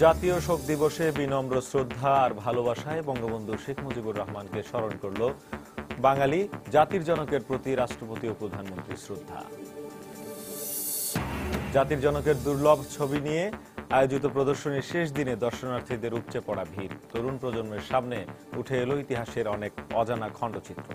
জাতীয় শোক দিবসে বিনম্র শ্রদ্ধা আর ভালোবাসায় বঙ্গবন্ধু শেখ মুজিবুর রহমানকে স্মরণ করল বাঙালি। জাতির জনকের প্রতি রাষ্ট্রপতি ও প্রধানমন্ত্রীর শ্রদ্ধা। জাতির জনকের দুর্লভ ছবি নিয়ে আয়োজিত প্রদর্শনীর শেষ দিনে দর্শনার্থীদের উপচে পড়া ভিড়। তরুণ প্রজন্মের সামনে উঠে এলো ইতিহাসের অনেক অজানা খণ্ডচিত্র।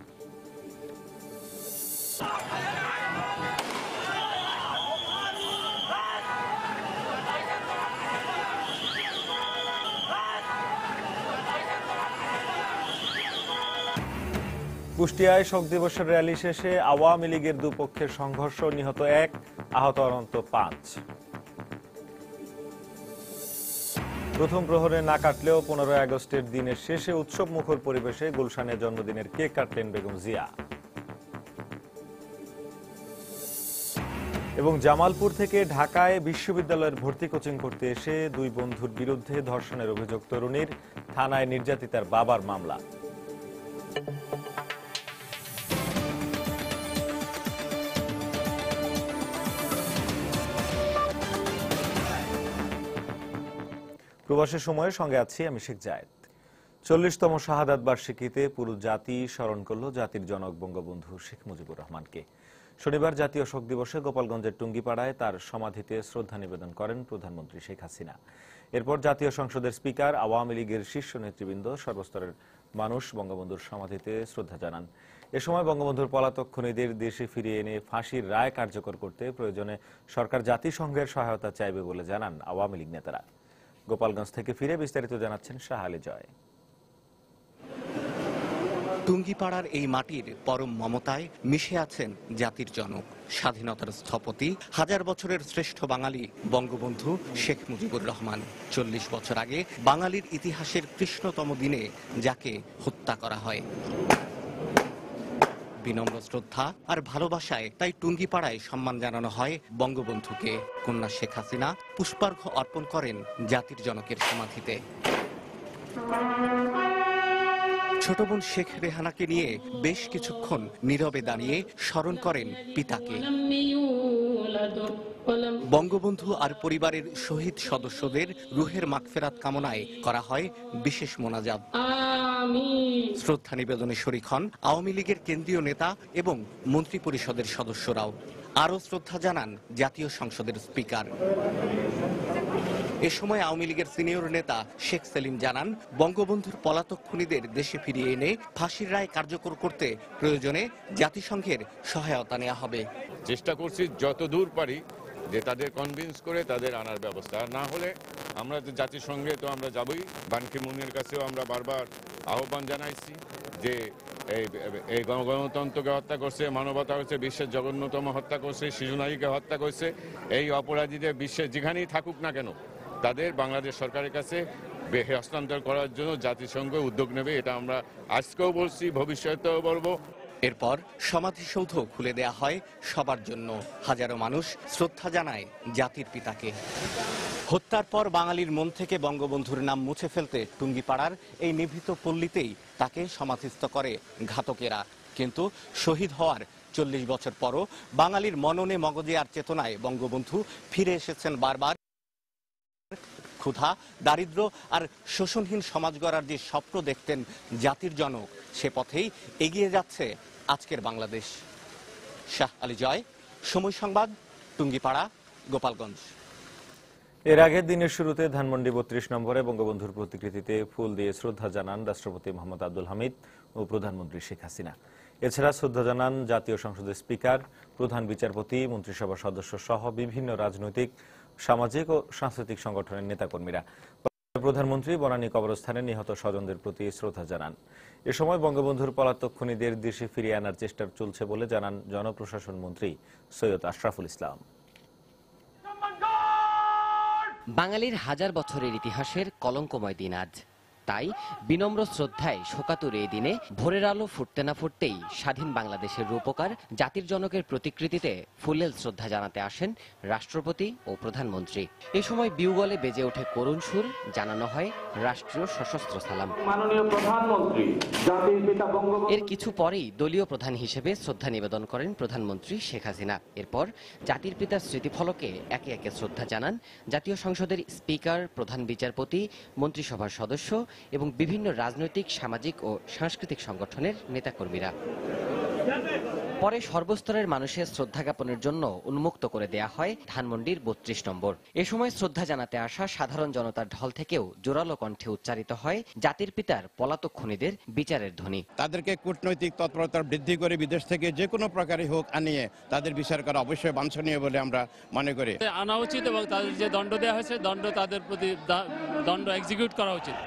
কুষ্টিয়ায় শোক দিবসের র্যালি শেষে আওয়ামী লীগের দুপক্ষের সংঘর্ষ, নিহত 1, আহত অন্তত 5। প্রথম প্রহরে না কাটলেও 15 আগস্টের দিনের শেষে উৎসব মুখর পরিবেশে গুলশানে জন্মদিনের কেক কাটলেন বেগম জিয়া। এবং জামালপুর থেকে ঢাকায় বিশ্ববিদ্যালয়ের ভর্তি কোচিং করতে এসে 2 বন্ধুর বিরুদ্ধে ধর্ষণের অভিযোগ তরুণীর, থানায় নির্যাতিতার বাবার মামলা। প্রবাসের সময়ের সঙ্গে আছি আমি শেখ জায়েদ। 40তম শাহাদাত বার্ষিকীতে পুরো জাতি স্মরণ করল জাতির জনক বঙ্গবন্ধু শেখ মুজিবুর রহমানকে। শনিবার জাতীয় শোক দিবসে গোপালগঞ্জের টুঙ্গিপাড়ায় তার সমাধিতে শ্রদ্ধা নিবেদন করেন প্রধানমন্ত্রী শেখ হাসিনা। এরপর জাতীয় সংসদের স্পিকার, আওয়ামী লীগের শীর্ষ নেতৃবৃন্দ, সর্বস্তরের মানুষ বঙ্গবন্ধুর সমাধিতে শ্রদ্ধা জানান। এ সময় বঙ্গবন্ধুর পলাতক খুনিদের দেশে ফিরিয়ে এনে ফাঁসির রায় কার্যকর করতে প্রয়োজনে সরকার জাতিসংঘের সহায়তা চাইবে বলে জানান আওয়ামী লীগ নেতারা। গোপালগঞ্জ থেকে ফিরে বিস্তারিত জানাচ্ছেন শাহ আলী জয়। টুঙ্গিপাড়ার এই মাটির পরম মমতায় মিশে আছেন জাতির জনক, স্বাধীনতার স্থপতি, 1000 বছরের শ্রেষ্ঠ বাঙালি বঙ্গবন্ধু শেখ মুজিবুর রহমান। 40 বছর আগে বাঙালির ইতিহাসের কৃষ্ণতম দিনে যাকে হত্যা করা হয়। বিনম্র শ্রদ্ধা আর ভালোবাসায় তাই টুঙ্গিপাড়ায় সম্মান জানানো হয় বঙ্গবন্ধুকে। কন্যা শেখ হাসিনা পুষ্পার্ঘ্য অর্পণ করেন জাতির জনকের সমাধিতে। ছোট বোন শেখ রেহানাকে নিয়ে বেশ কিছুক্ষণ নীরবে দাঁড়িয়ে স্মরণ করেন পিতাকে। বঙ্গবন্ধু আর পরিবারের শহীদ সদস্যদের রুহের মাগফিরাত কামনায় করা হয় বিশেষ মোনাজাত। শ্রদ্ধা নিবেদনে শরীক হন আওয়ামী লীগের কেন্দ্রীয় নেতা এবং মন্ত্রী পরিষদের সদস্যরাও। আরও শ্রদ্ধা জানান জাতীয় সংসদের স্পিকার। এ সময় আওয়ামী লীগের সিনিয়র নেতা শেখ সেলিম জানান, বঙ্গবন্ধুর পলাতক খুনিদের দেশে ফিরিয়ে এনে ফাঁসির রায় কার্যকর করতে প্রয়োজনে জাতিসংঘের সহায়তা নেওয়া হবে। চেষ্টা করছি যত দূর পারি যে তাদের কনভিন্স করে তাদের আনার ব্যবস্থা। না হলে আমরা জাতিসংঘে তো আমরা যাবই। বান কি মুনের কাছেও আমরা বারবার আহ্বান জানাইছি যে এই গণতন্ত্রকে হত্যা করছে, মানবতা হচ্ছে, বিশ্বের জঘন্যতম হত্যা করছে, শিশু নারীকে হত্যা করছে। এই অপরাধীদের বিশ্বের যেখানেই থাকুক না কেন তাদের বাংলাদেশ সরকারের কাছে হস্তান্তর করার জন্য জাতিসংঘ উদ্যোগ নেবে। এটা আমরা আজকেও বলছি, ভবিষ্যতেও বলবো। এরপর সমাধিসৌধ খুলে দেয়া হয় সবার জন্য। হাজারো মানুষ শ্রদ্ধা জানায় জাতির পিতাকে। হত্যার পর বাঙালির মন থেকে বঙ্গবন্ধুর নাম মুছে ফেলতে টুঙ্গিপাড়ার এই নিভৃত পল্লীতেই তাকে সমাধিস্থ করে ঘাতকেরা। কিন্তু শহীদ হওয়ার 40 বছর পরও বাঙালির মননে, মগজে আর চেতনায় বঙ্গবন্ধু ফিরে এসেছেন বারবার। ক্ষুধা, দারিদ্র আর শোষণহীন সমাজ গড়ার যে স্বপ্ন দেখতেন জাতির জনক, সে পথেই এগিয়ে যাচ্ছে আজকের বাংলাদেশ। শাহ আলী জয়, সময় সংবাদ, টুঙ্গিপাড়া, গোপালগঞ্জ। এর আগের দিনের শুরুতে ধানমন্ডি 32 নম্বরে বঙ্গবন্ধুর প্রতিকৃতিতে ফুল দিয়ে শ্রদ্ধা জানান রাষ্ট্রপতি মোহাম্মদ আব্দুল হামিদ ও প্রধানমন্ত্রী শেখ হাসিনা। এছাড়া শ্রদ্ধা জানান জাতীয় সংসদের স্পিকার, প্রধান বিচারপতি, মন্ত্রিসভার সদস্য সহ বিভিন্ন রাজনৈতিক, সামাজিক ও সাংস্কৃতিক সংগঠনের নেতাকর্মীরা। প্রধানমন্ত্রী বনানী কবরস্থানে নিহত স্বজনদের প্রতি শ্রদ্ধা জানান। এ সময় বঙ্গবন্ধুর পলাতক খুনিদের দেশে ফিরিয়ে আনার চেষ্টা চলছে বলে জানান জনপ্রশাসন মন্ত্রী সৈয়দ আশরাফুল ইসলাম। বাঙালির 1000 বছরের ইতিহাসের কলঙ্কময় দিন আজ। তাই বিনম্র শ্রদ্ধায় শোকাতুর এই দিনে ভোরের আলো ফুটতে না ফুটতেই স্বাধীন বাংলাদেশের রূপকার জাতির জনকের প্রতিকৃতিতে ফুলেল শ্রদ্ধা জানাতে আসেন রাষ্ট্রপতি ও প্রধানমন্ত্রী। এ সময় বিউগলে বেজে ওঠে করুণ সুর, জানানো হয় রাষ্ট্রীয় সশস্ত্র সালাম। মাননীয় প্রধানমন্ত্রী জাতির পিতা বঙ্গবন্ধু। এর কিছু পরেই দলীয় প্রধান হিসেবে শ্রদ্ধা নিবেদন করেন প্রধানমন্ত্রী শেখ হাসিনা। এরপর জাতির পিতার স্মৃতিফলকে একে একে শ্রদ্ধা জানান জাতীয় সংসদের স্পিকার, প্রধান বিচারপতি, মন্ত্রিসভার সদস্য এবং বিভিন্ন রাজনৈতিক, সামাজিক ও সাংস্কৃতিক সংগঠনের নেতাকর্মীরা। পরে সর্বস্তরের মানুষের শ্রদ্ধা জ্ঞাপনের জন্য উন্মুক্ত করে দেয়া হয় ধানমন্ডির ৩২ নম্বর। এ সময় শ্রদ্ধা জানাতে আসা সাধারণ জনতার ঢল থেকেও জোরালো কণ্ঠে উচ্চারিত হয় জাতির পিতার পলাতক খুনিদের বিচারের ধ্বনি। তাদেরকে কূটনৈতিক তৎপরতা বৃদ্ধি করে বিদেশ থেকে যে কোনো প্রকারই হোক আনিয়ে তাদের বিচার করা অবশ্যই বাঞ্ছনীয় বলে আমরা মনে করি। আনা উচিত এবং তাদের যে দণ্ড দেওয়া হয়েছে তাদের প্রতি দণ্ড এক্সিকিউট করা উচিত।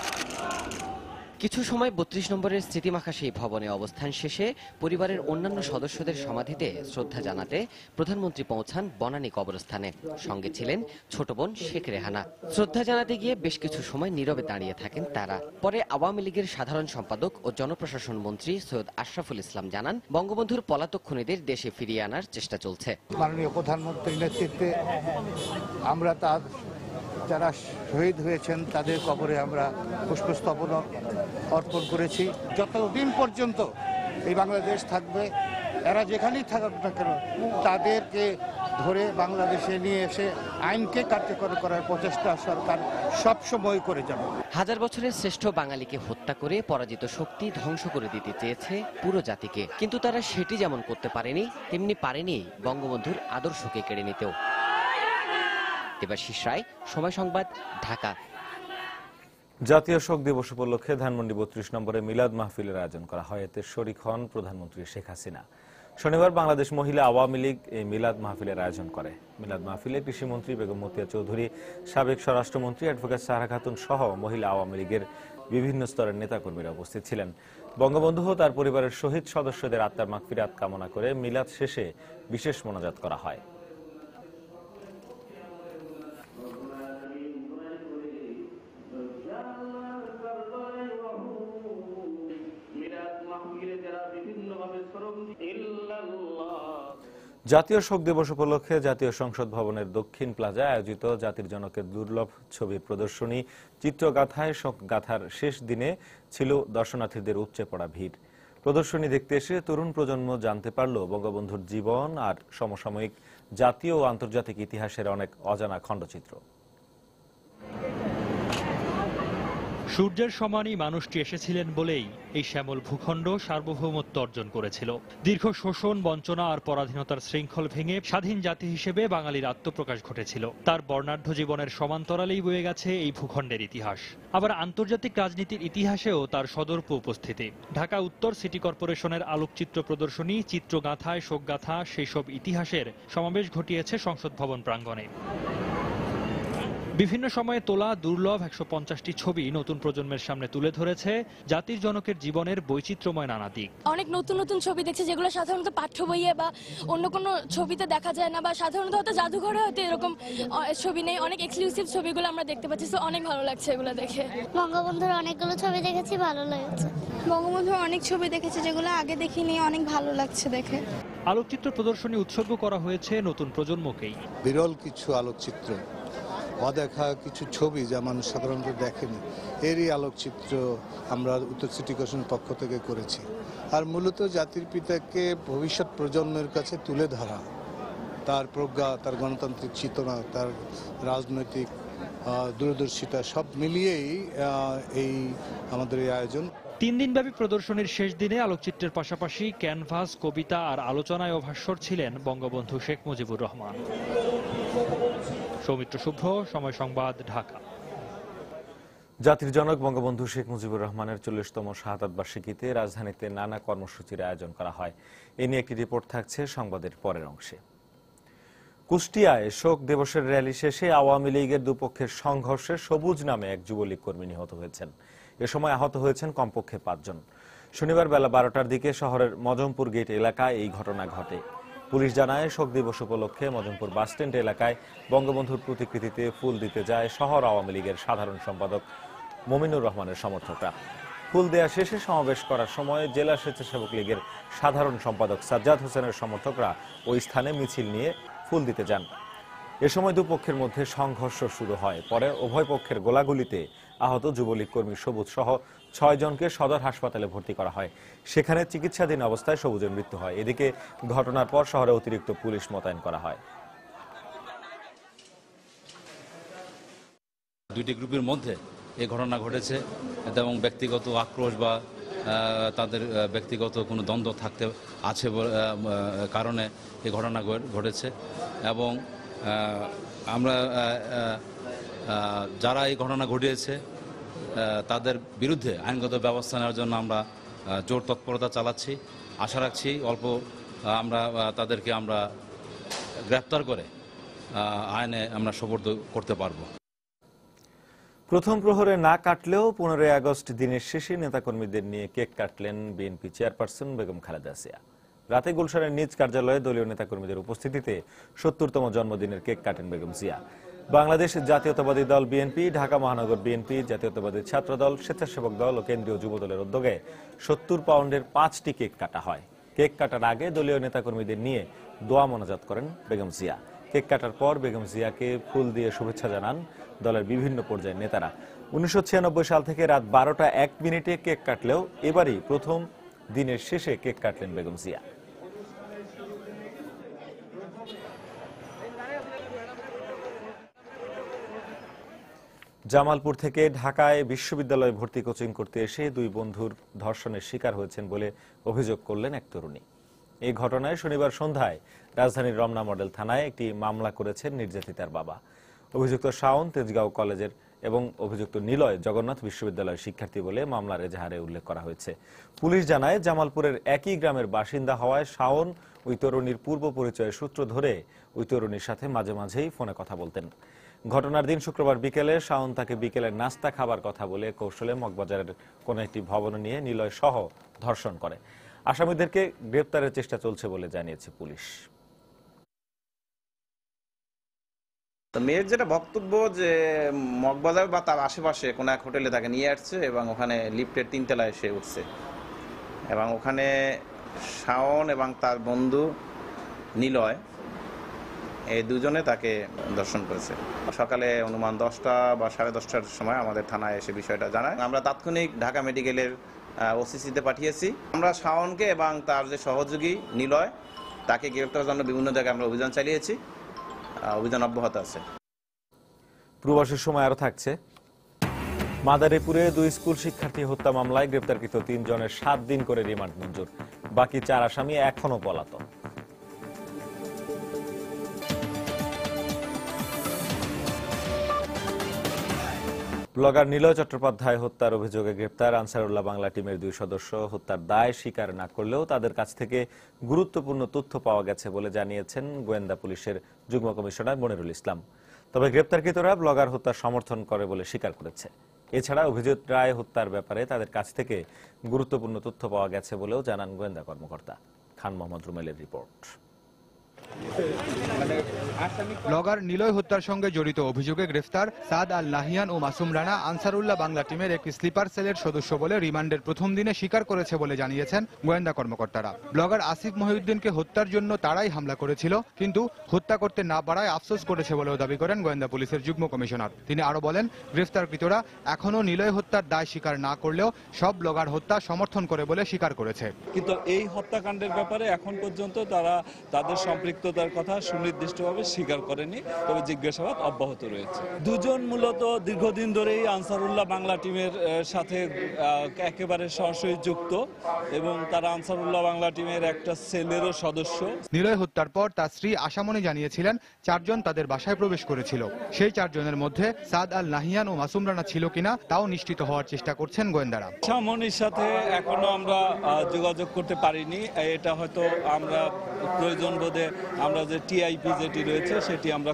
কিছু সময় ৩২ নম্বরের স্মৃতিমাখা সেই ভবনে অবস্থান শেষে পরিবারের অন্যান্য সদস্যদের সমাধিতে শ্রদ্ধা জানাতে প্রধানমন্ত্রী পৌঁছান বনানী কবরস্থানে। সঙ্গে ছিলেন ছোট বোন শেখ রেহানা। শ্রদ্ধা জানাতে গিয়ে বেশ কিছু সময় নীরবে দাঁড়িয়ে থাকেন তারা। পরে আওয়ামী লীগের সাধারণ সম্পাদক ও জনপ্রশাসন মন্ত্রী সৈয়দ আশরাফুল ইসলাম জানান, বঙ্গবন্ধুর পলাতক খুনিদের দেশে ফিরিয়ে আনার চেষ্টা চলছে। মাননীয় প্রধানমন্ত্রীর নেতৃত্বে আমরা তার যারা শহীদ হয়েছেন তাদের কবরে আমরা পুষ্পস্তবক অর্পণ করেছি। যতদিন পর্যন্ত এই বাংলাদেশ থাকবে, এরা যেখানেই থাকুক না কেন, তাদেরকে ধরে বাংলাদেশে নিয়ে এসে আইনকে কার্যকর করার প্রচেষ্টা সরকার সবসময় করে যাবে। হাজার বছরের শ্রেষ্ঠ বাঙালিকে হত্যা করে পরাজিত শক্তি ধ্বংস করে দিতে চেয়েছে পুরো জাতিকে, কিন্তু তারা সেটি যেমন করতে পারেনি, তেমনি পারেনি বঙ্গবন্ধুর আদর্শকে কেড়ে নিতেও। দেবাশিস রায়, সময় সংবাদ, ঢাকা। জাতীয় শোক দিবস উপলক্ষে ধানমন্ডি ৩২ নম্বরে মিলাদ মাহফিলের আয়োজন করা হয়। এতে শরীক হন প্রধানমন্ত্রী শেখ হাসিনা। শনিবার বাংলাদেশ মহিলা আওয়ামী লীগ এই মিলাদ মাহফিলের আয়োজন করে। মিলাদ মাহফিলে কৃষিমন্ত্রী বেগম মতিয়া চৌধুরী, সাবেক স্বরাষ্ট্রমন্ত্রী অ্যাডভোকেট সারা খাতুন সহ মহিলা আওয়ামী লীগের বিভিন্ন স্তরের নেতাকর্মীরা উপস্থিত ছিলেন। বঙ্গবন্ধু ও তার পরিবারের শহীদ সদস্যদের আত্মার মাগফিরাত কামনা করে মিলাদ শেষে বিশেষ মোনাজাত করা হয়। জাতীয় শোক দিবস উপলক্ষে জাতীয় সংসদ ভবনের দক্ষিণ প্লাজায় আয়োজিত জাতির জনকের দুর্লভ ছবির প্রদর্শনী চিত্রগাথায় শোক গাথার শেষ দিনে ছিল দর্শনার্থীদের উপচে পড়া ভিড়। প্রদর্শনী দেখতে এসে তরুণ প্রজন্ম জানতে পারল বঙ্গবন্ধুর জীবন আর সমসাময়িক জাতীয় ও আন্তর্জাতিক ইতিহাসের অনেক অজানা খণ্ডচিত্র। সূর্যের সমানই মানুষটি এসেছিলেন বলেই এই শ্যামল ভূখণ্ড সার্বভৌমত্ব অর্জন করেছিল। দীর্ঘ শোষণ, বঞ্চনা আর পরাধীনতার শৃঙ্খল ভেঙে স্বাধীন জাতি হিসেবে বাঙালির আত্মপ্রকাশ ঘটেছিল। তার বর্ণাঢ্য জীবনের সমান্তরালেই বয়ে গেছে এই ভূখণ্ডের ইতিহাস। আবার আন্তর্জাতিক রাজনীতির ইতিহাসেও তার সদর্প উপস্থিতি। ঢাকা উত্তর সিটি কর্পোরেশনের আলোকচিত্র প্রদর্শনী চিত্রগাথায় শোকগাথা সেই সব ইতিহাসের সমাবেশ ঘটিয়েছে সংসদ ভবন প্রাঙ্গণে। বিভিন্ন সময়ে তোলা দুর্লভ ১৫০টি ছবি নতুন প্রজন্মের সামনে তুলে ধরেছে জাতির জনকের জীবনের বৈচিত্র্যময় নানা দিক। অনেক নতুন নতুন ছবি দেখছি যেগুলো সাধারণত পাঠ্য বইয়ে বা অন্য কোনো ছবিতে দেখা যায় না, বা সাধারণত হয়তো জাদুঘরে হয়তো এরকম ছবি নেই। অনেক এক্সক্লুসিভ ছবিগুলো আমরা দেখতে পাচ্ছি, তো অনেক ভালো লাগছে এগুলো দেখে। বঙ্গবন্ধুর অনেকগুলো ছবি দেখেছি, ভালো লাগছে। বঙ্গবন্ধুর অনেক ছবি দেখেছি যেগুলো আগে দেখিনি, অনেক ভালো লাগছে দেখে। আলোকচিত্র প্রদর্শনী উৎসর্গ করা হয়েছে নতুন প্রজন্মকেই। বিরল কিছু আলোকচিত্র, অদেখা কিছু ছবি যা মানুষ সাধারণত দেখেনি, এরই আলোকচিত্র আমরা উত্তর সিটি কর্পোরেশনের পক্ষ থেকে করেছি। আর মূলত জাতির পিতাকে ভবিষ্যৎ প্রজন্মের কাছে তুলে ধরা, তার প্রজ্ঞা, তার গণতান্ত্রিক চেতনা, তার রাজনৈতিক দূরদর্শিতা সব মিলিয়েই এই আমাদের এই আয়োজন। ৩ দিনব্যাপী প্রদর্শনীর শেষ দিনে আলোকচিত্রের পাশাপাশি ক্যানভাস, কবিতা আর আলোচনায় ও ভাস্বর ছিলেন বঙ্গবন্ধু শেখ মুজিবুর রহমান। সৌমিত্র শুভ্র, সময় সংবাদ, ঢাকা। জাতির জনক বঙ্গবন্ধু শেখ মুজিবুর রহমানের ৪০তম শাহাদাত বার্ষিকীতে রাজধানীতে নানা কর্মসূচির আয়োজন করা হয়। এ নিয়ে একটি রিপোর্ট থাকছে সংবাদের পরের অংশে। কুষ্টিয়ায় শোক দিবসের র্যালি শেষে আওয়ামী লীগের দুপক্ষের সংঘর্ষে সবুজ নামে এক যুবলীগ কর্মী নিহত হয়েছেন। এ সময় আহত হয়েছেন কমপক্ষে ৫ জন। শনিবার বেলা ১২টার দিকে শহরের মজমপুর গেট এলাকায় এই ঘটনা ঘটে। পুলিশ জানায়, শোক দিবস উপলক্ষে মজমপুর বাসস্ট্যান্ড এলাকায় বঙ্গবন্ধুর প্রতিকৃতিতে ফুল দিতে যায় শহর আওয়ামী লীগের সাধারণ সম্পাদক মমিনুর রহমানের সমর্থকরা। ফুল দেয়া শেষে সমাবেশ করার সময় জেলা স্বেচ্ছাসেবক লীগের সাধারণ সম্পাদক সাজ্জাদ হোসেনের সমর্থকরা ওই স্থানে মিছিল নিয়ে ফুল দিতে যান। এ সময় দুপক্ষের মধ্যে সংঘর্ষ শুরু হয়। পরে উভয় পক্ষের গোলাগুলিতে আহত যুবলীগ কর্মী সবুজ সহ 6 জনকে সদর হাসপাতালে ভর্তি করা হয়। সেখানে চিকিৎসাধীন অবস্থায় সবুজের মৃত্যু হয়। এদিকে ঘটনার পর শহরে অতিরিক্ত পুলিশ মোতায়েন করা হয়। দুইটি গ্রুপের মধ্যে এই ঘটনা ঘটেছে এবং ব্যক্তিগত আক্রোশ বা তাদের ব্যক্তিগত কোনো দ্বন্দ্ব থাকতে আছে কারণে এই ঘটনা ঘটেছে এবং আমরা যারা এই ঘটনা ঘটিয়েছে তাদের বিরুদ্ধে আইনগত ব্যবস্থা নেওয়ার জন্য আমরা জোর তৎপরতা চালাচ্ছি। আশা রাখছি অল্প আমরা তাদেরকে আমরা গ্রেপ্তার করে আইনে আমরা সোপর্দ করতে পারবো। প্রথম প্রহরে না কাটলেও 15 আগস্ট দিনের শেষে নেতাকর্মীদের নিয়ে কেক কাটলেন বিএনপি চেয়ারপারসন বেগম খালেদা জিয়া। রাতে গুলশানের নিজ কার্যালয়ে দলীয় নেতাকর্মীদের উপস্থিতিতে 70তম জন্মদিনের কেক কাটেন বেগম জিয়া। বাংলাদেশ জাতীয়তাবাদী দল বিএনপি, ঢাকা মহানগর বিএনপি, জাতীয়তাবাদী ছাত্র দল, স্বেচ্ছাসেবক দল ও কেন্দ্রীয় যুব দলের উদ্যোগে 70 পাউন্ডের 5টি কেক কাটা হয়। কেক কাটার আগে দলীয় নেতাকর্মীদের নিয়ে দোয়া মোনাজাত করেন বেগম জিয়া। কেক কাটার পর বেগম জিয়াকে ফুল দিয়ে শুভেচ্ছা জানান দলের বিভিন্ন পর্যায়ের নেতারা। 1996 সাল থেকে রাত 12টা 1 মিনিটে কেক কাটলেও এবারই প্রথম দিনের শেষে কেক কাটলেন বেগম জিয়া। জামালপুর থেকে ঢাকায় বিশ্ববিদ্যালয়ে ভর্তি কোচিং করতে এসে 2 বন্ধুর ধর্ষণের শিকার হয়েছেন বলে অভিযোগ করলেন এক তরুণী। এই ঘটনায় শনিবার সন্ধ্যায় রাজধানীর রমনা মডেল থানায় একটি মামলা করেছেন নির্যাতিতার বাবা। অভিযুক্ত শাওন তেজগাঁও কলেজের এবং অভিযুক্ত নিলয় জগন্নাথ বিশ্ববিদ্যালয়ের শিক্ষার্থী বলে মামলার এজাহারে উল্লেখ করা হয়েছে। পুলিশ জানায় জামালপুরের একই গ্রামের বাসিন্দা হওয়ায় শাওন ওই তরুণীর পূর্ব পরিচয়ের সূত্র ধরে ওই তরুণীর সাথে মাঝে মাঝেই ফোনে কথা বলতেন। ঘটনার দিন শুক্রবার বিকেলে শাওন তাকে বিকেলের নাস্তা খাবার কথা বলে কৌশলে মগবাজারের কোন একটি ভবনে নিয়ে নিলয় সহ ধর্ষণ করে। আসামিদেরকে গ্রেপ্তারের চেষ্টা চলছে বলে জানিয়েছে পুলিশ। মেয়ের যেটা বক্তব্য যে মগবাজার বা তার আশেপাশে কোনো এক হোটেলে তাকে নিয়ে আসছে এবং ওখানে লিফটের 3 তলায় এসে উঠছে এবং ওখানে শাওন এবং তার বন্ধু নিলয় এই দুজনে তাকে ধর্ষণ করেছে। সকালে অনুমান 10টা বা 10:30টার সময় আমাদের থানায় এসে বিষয়টা জানায়। আমরা তাৎক্ষণিক ঢাকা মেডিকেলের ওসিসিতে পাঠিয়েছি। আমরা শাওনকে এবং তার যে সহযোগী নিলয় তাকে গ্রেপ্তারের জন্য বিভিন্ন জায়গায় আমরা অভিযান চালিয়েছি। অভিযান অব্যাহত আছে। প্রবাসের সময় আরো থাকছে। মাদারীপুরে 2 স্কুল শিক্ষার্থী হত্যা মামলায় গ্রেপ্তারকৃত 3 জনের 7 দিন করে রিমান্ড মঞ্জুর। বাকি 4 আসামি এখনো পলাতক। ব্লগার নিলয় চট্টোপাধ্যায় হত্যার অভিযোগে গ্রেপ্তার আনসারুল্লাহ বাংলা টিমের 2 সদস্য হত্যার দায় স্বীকার না করলেও তাদের কাছ থেকে গুরুত্বপূর্ণ তথ্য পাওয়া গেছে বলে জানিয়েছেন গোয়েন্দা পুলিশের যুগ্ম কমিশনার মনিরুল ইসলাম। তবে গ্রেপ্তারকৃতরা ব্লগার হত্যা সমর্থন করে বলে স্বীকার করেছে। এছাড়া অভিজিৎ রায় হত্যার ব্যাপারে তাদের কাছ থেকে গুরুত্বপূর্ণ তথ্য পাওয়া গেছে বলেও জানান গোয়েন্দা কর্মকর্তা। খান মোহাম্মদ রুমেলের রিপোর্ট। ব্লগার নিলয় হত্যার সঙ্গে জড়িত অভিযোগে গ্রেফতার সাদ আল নাহিয়ান ও মাসুম রানা আনসারুল্লাহ বাংলা টিমের একটি স্লিপার সেলের সদস্য বলে রিমান্ডের প্রথম দিনে স্বীকার করেছে বলে জানিয়েছেন গোয়েন্দা কর্মকর্তারা। ব্লগার আসিফ মহিউদ্দিনকে হত্যার জন্য তারাই হামলা করেছিল, কিন্তু হত্যা করতে না পারায় আফসোস করেছে বলেও দাবি করেন গোয়েন্দা পুলিশের যুগ্ম কমিশনার। তিনি আরো বলেন, গ্রেফতারকৃতরা এখনো নিলয় হত্যার দায় স্বীকার না করলেও সব ব্লগার হত্যা সমর্থন করে বলে স্বীকার করেছে। কিন্তু এই হত্যাকাণ্ডের ব্যাপারে এখন পর্যন্ত তারা তাদের সম্পৃক্ততার কথা সুনির্দিষ্টভাবে স্বীকার করেনি, তবে জিজ্ঞাসাবাদ অব্যাহত রয়েছে। 2 জন মূলত দীর্ঘদিন ধরেই আনসারুল্লাহ বাংলা টিমের সাথে একেবারে সরাসরি যুক্ত এবং তারা আনসারুল্লাহ বাংলা টিমের একটা সেলেরও সদস্য। নিলয় হত্যার পর তার স্ত্রী আশামণি জানিয়েছিলেন 4 জন তাদের বাসায় প্রবেশ করেছিল। সেই 4 জনের মধ্যে সাদ আল নাহিয়ান ও মাসুম রানা ছিল কিনা তাও নিশ্চিত হওয়ার চেষ্টা করছেন গোয়েন্দারা। আশামণির সাথে এখনো আমরা যোগাযোগ করতে পারিনি। এটা হয়তো আমরা প্রয়োজন বোধে আমরা যে টিআইপি যেটি রয়েছে সেটি আমরা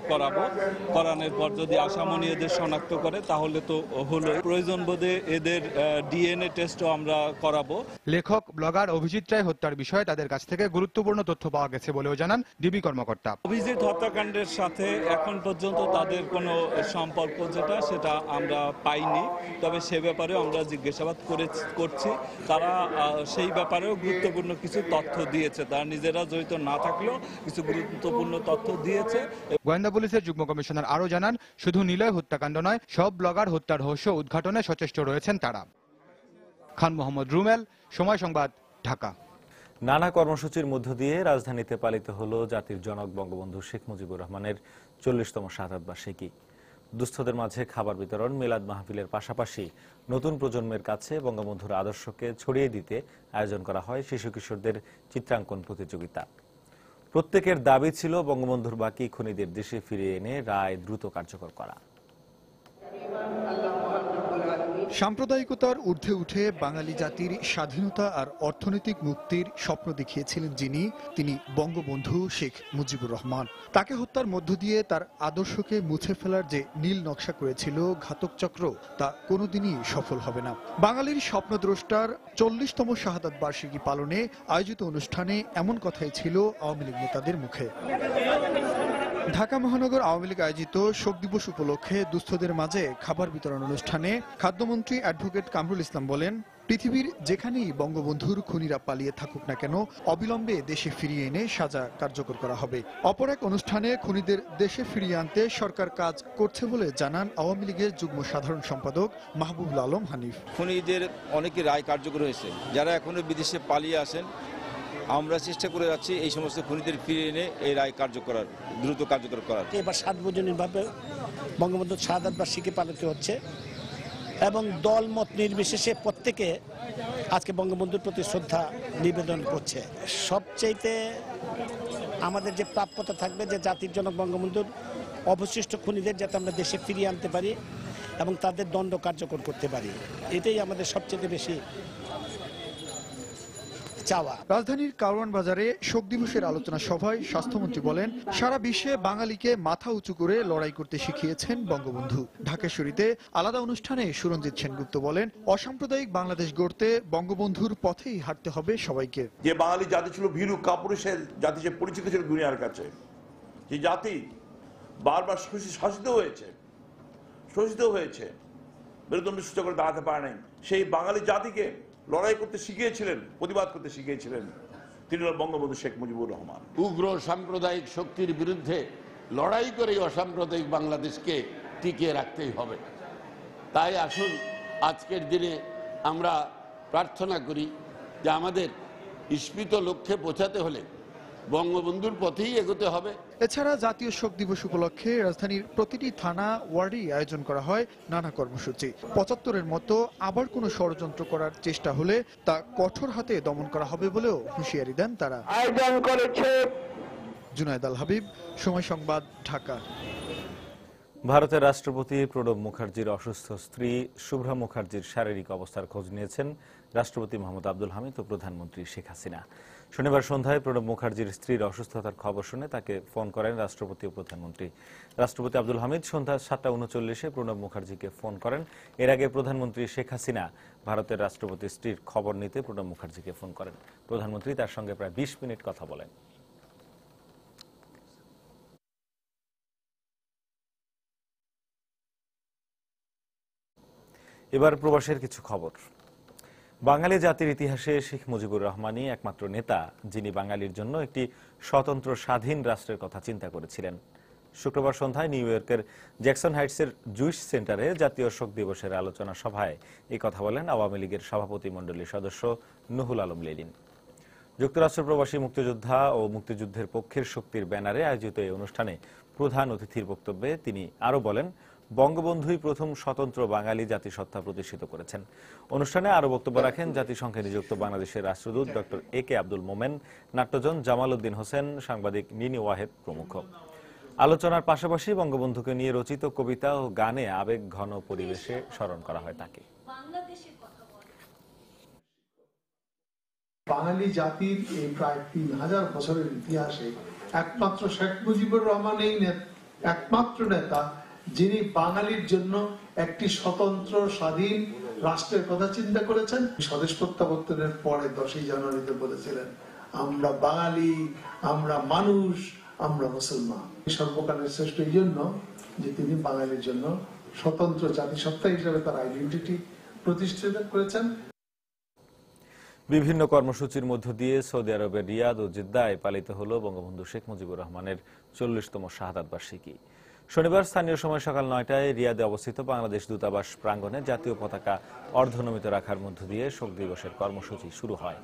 করানোর পর যদি আসামনি এদের শনাক্ত করে তাহলে তো হলো, প্রয়োজন বোধে এদের ডিএনএ টেস্টও আমরা করাবো। লেখক ব্লগার অভিজিৎ রায় হত্যার বিষয়ে তাদের কাছ থেকে গুরুত্বপূর্ণ তথ্য পাওয়া গেছে বলেও জানান ডিবি কর্মকর্তা। অভিজিৎ হত্যাকাণ্ডের সাথে এখন পর্যন্ত তাদের কোনো সম্পর্ক সেটা আমরা পাইনি, তবে সে ব্যাপারে আমরা জিজ্ঞাসাবাদ করছি। তারা সেই ব্যাপারেও গুরুত্বপূর্ণ কিছু তথ্য দিয়েছে, তারা নিজেরা জড়িত না থাকলেও কিছু গুরুত্বপূর্ণ তথ্য দিয়েছে। গোয়েন্দা পুলিশের যুগ্ম কমিশনার আরও জানান, শুধু নিলয় হত্যাকাণ্ড নয়, সব ব্লগার হত্যার রহস্য উদ্ঘাটনে সচেষ্ট রয়েছেন তারা। খান মোহাম্মদ রুমেল, সময় সংবাদ, ঢাকা। নানা কর্মসূচির মধ্য দিয়ে রাজধানীতে পালিত হলো জাতির জনক বঙ্গবন্ধু শেখ মুজিবুর রহমানের 40তম শাহাদাত বার্ষিকী। দুস্থদের মাঝে খাবার বিতরণ, মিলাদ মাহফিলের পাশাপাশি নতুন প্রজন্মের কাছে বঙ্গবন্ধুর আদর্শকে ছড়িয়ে দিতে আয়োজন করা হয় শিশু কিশোরদের চিত্রাঙ্কন প্রতিযোগিতা। প্রত্যেকের দাবি ছিল বঙ্গবন্ধুর বাকি খুনিদের দেশে ফিরিয়ে এনে রায় দ্রুত কার্যকর করা। সাম্প্রদায়িকতার ঊর্ধ্বে উঠে বাঙালি জাতির স্বাধীনতা আর অর্থনৈতিক মুক্তির স্বপ্ন দেখিয়েছিলেন তিনি বঙ্গবন্ধু শেখ মুজিবুর রহমান। তাকে হত্যার মধ্য দিয়ে তার আদর্শকে মুছে ফেলার যে নীল নকশা করেছিল ঘাতক চক্র, তা কোনোদিনই সফল হবে না। বাঙালির স্বপ্নদ্রষ্টার 40তম শাহাদাত বার্ষিকী পালনে আয়োজিত অনুষ্ঠানে এমন কথাই ছিল আওয়ামী লীগ নেতাদের মুখে। ঢাকা মহানগর আওয়ামী লীগ আয়োজিত শোক দিবস উপলক্ষে দুস্থদের মাঝে খাবার বিতরণ অনুষ্ঠানে খাদ্যমন্ত্রী অ্যাডভোকেট কামরুল ইসলাম বলেন, পৃথিবীর যেখানেই বঙ্গবন্ধুর খুনিরা পালিয়ে থাকুক না কেন, অবিলম্বে দেশে ফিরিয়ে এনে সাজা কার্যকর করা হবে। অপর এক অনুষ্ঠানে খুনিদের দেশে ফিরিয়ে আনতে সরকার কাজ করছে বলে জানান আওয়ামী লীগের যুগ্ম সাধারণ সম্পাদক মাহবুবুল আলম হানিফ। খুনিদের অনেকে রায় কার্যকর হয়েছে, যারা এখনো বিদেশে পালিয়ে আসেন, আমরা চেষ্টা করে যাচ্ছি এই সমস্ত খুনিদের ফিরিয়ে এনে এই রায় দ্রুত কার্যকর করার। এবার সার্বজনীনভাবে বঙ্গবন্ধুর শাহাদাত বার্ষিকী পালিত হচ্ছে এবং দল মত নির্বিশেষে প্রত্যেকে আজকে বঙ্গবন্ধুর প্রতি শ্রদ্ধা নিবেদন করছে। সবচাইতে আমাদের যে প্রাপ্যতা থাকবে যে জাতির জনক বঙ্গবন্ধুর অবশিষ্ট খুনিদের যাতে আমরা দেশে ফিরিয়ে আনতে পারি এবং তাদের দণ্ড কার্যকর করতে পারি, এটাই আমাদের সবচেয়ে বেশি চাওয়া। রাজধানীর কারওয়ান বাজারে শোক দিবসের আলোচনা সভায় স্বাস্থ্যমন্ত্রী বলেন, সারা বিশ্বে বাঙালিকে মাথা উঁচু করে লড়াই করতে শিখিয়েছেন বঙ্গবন্ধু। ঢাকেশ্বরীতে আলাদা অনুষ্ঠানে সুরঞ্জিত সেনগুপ্ত বলেন, অসাম্প্রদায়িক বাংলাদেশ গড়তে বঙ্গবন্ধুর পথেই হাঁটতে হবে সবাইকে। যে বাঙালি জাতি ছিল ভীরু কাপুরুষের জাতি, সে পরিচিত ছিল দুনিয়ার কাছে, যে জাতি বারবার শাসিত হয়েছে, মেরুদণ্ড সূচক করে দাঁড়াতে পারে নাই, সেই বাঙালি জাতিকে লড়াই করতে শিখিয়েছিলেন, প্রতিবাদ করতে শিখিয়েছিলেন তিনি বঙ্গবন্ধু শেখ মুজিবুর রহমান। উগ্র সাম্প্রদায়িক শক্তির বিরুদ্ধে লড়াই করে অসাম্প্রদায়িক বাংলাদেশকে টিকিয়ে রাখতেই হবে। তাই আসুন আজকের দিনে আমরা প্রার্থনা করি যে আমাদের ইস্পিত লক্ষ্যে পৌঁছাতে হলে বঙ্গবন্ধুর পথেই এগোতে হবে। এছাড়া জাতীয় শোক দিবস উপলক্ষে রাজধানীর প্রতিটি থানা ওয়ার্ডেই আয়োজন করা হয় নানা কর্মসূচি। ৭৫-এর মতো আবার কোনো ষড়যন্ত্র করার চেষ্টা হলে তা কঠোর হাতে দমন করা হবে বলেও হুঁশিয়ারি দেন তারা। আয়োজন করেছে জুনায়েদ আল হাবিব, সময় সংবাদ, ঢাকা। ভারতের রাষ্ট্রপতি প্রণব মুখার্জির অসুস্থ স্ত্রী শুভ্রা মুখার্জির শারীরিক অবস্থার খোঁজ নিয়েছেন রাষ্ট্রপতি মোহাম্মদ আব্দুল হামিদ ও প্রধানমন্ত্রী শেখ হাসিনা। শনিবার সন্ধ্যায় প্রণব মুখার্জির স্ত্রীর অসুস্থতার খবর শুনে তাকে ফোন করেন রাষ্ট্রপতি ও প্রধানমন্ত্রী। রাষ্ট্রপতি আব্দুল হামিদ সন্ধ্যা ৭টা ৩৯-এ প্রণব মুখার্জিকে ফোন করেন। এর আগে প্রধানমন্ত্রী শেখ হাসিনা ভারতের রাষ্ট্রপতির স্ত্রীর খবর নিতে প্রণব মুখার্জিকে ফোন করেন। প্রধানমন্ত্রী তার সঙ্গে প্রায় ২০ মিনিট কথা বলেন। এবার প্রবাসের কিছু খবর। বাঙালি জাতির ইতিহাসে শেখ মুজিবুর রহমানই একমাত্র নেতা যিনি বাঙালির জন্য একটি স্বতন্ত্র স্বাধীন রাষ্ট্রের কথা চিন্তা করেছিলেন। শুক্রবার সন্ধ্যায় নিউ ইয়র্কের জ্যাকসন হাইটসের জুইশ সেন্টারে জাতীয় শোক দিবসের আলোচনা সভায় এই কথা বলেন আওয়ামী লীগের সভাপতিমণ্ডলীর সদস্য নুহুল আলম লেলিন। যুক্তরাষ্ট্র প্রবাসী মুক্তিযোদ্ধা ও মুক্তিযুদ্ধের পক্ষের শক্তির ব্যানারে আয়োজিত এই অনুষ্ঠানে প্রধান অতিথির বক্তব্যে তিনি আরও বলেন, বঙ্গবন্ধুই প্রথম স্বতন্ত্র বাঙালি জাতিসত্তা প্রতিষ্ঠিত করেছেন। অনুষ্ঠানে আরও বক্তব্য রাখেন জাতিসংঘে নিযুক্ত বাংলাদেশের রাষ্ট্রদূত ডক্টর এ.কে. আব্দুল মোমেন, নাট্যজন জামাল উদ্দিন হোসেন, সাংবাদিক নিনি ওয়াহেদ প্রমুখ। আলোচনার পাশাপাশি বঙ্গবন্ধুকে নিয়ে রচিত কবিতা ও গানে আবেগ ঘন পরিবেশে স্মরণ করা হয় তাকে। বাঙালি জাতির এই প্রায় ৩,০০০ বছরের ইতিহাসে একমাত্র শেখ মুজিবুর রহমান এই একমাত্র নেতা যিনি বাঙালির জন্য একটি স্বতন্ত্র স্বাধীন রাষ্ট্রের কথা চিন্তা করেছেন। স্বদেশ প্রত্যাবর্তনের পরে 10ই জানুয়ারিতে বলেছিলেন, আমরা বাঙালি, আমরা মানুষ, আমরা মুসলমান। সর্বকালের শ্রেষ্ঠ এই জন্য যে তিনি বাঙালির জন্য স্বতন্ত্র জাতিসত্তা হিসেবে তার আইডেন্টিটি প্রতিষ্ঠিত করেছেন। বিভিন্ন কর্মসূচির মধ্য দিয়ে সৌদি আরবের রিয়াদ ও জেদ্দায় পালিত হলো বঙ্গবন্ধু শেখ মুজিবুর রহমানের 40তম শাহাদাত বার্ষিকী। শনিবার স্থানীয় সময় সকাল 9টায় রিয়াদে অবস্থিত বাংলাদেশ দূতাবাস প্রাঙ্গণে জাতীয় পতাকা অর্ধনমিত রাখার মধ্য দিয়ে শোক দিবসের কর্মসূচি শুরু হয়।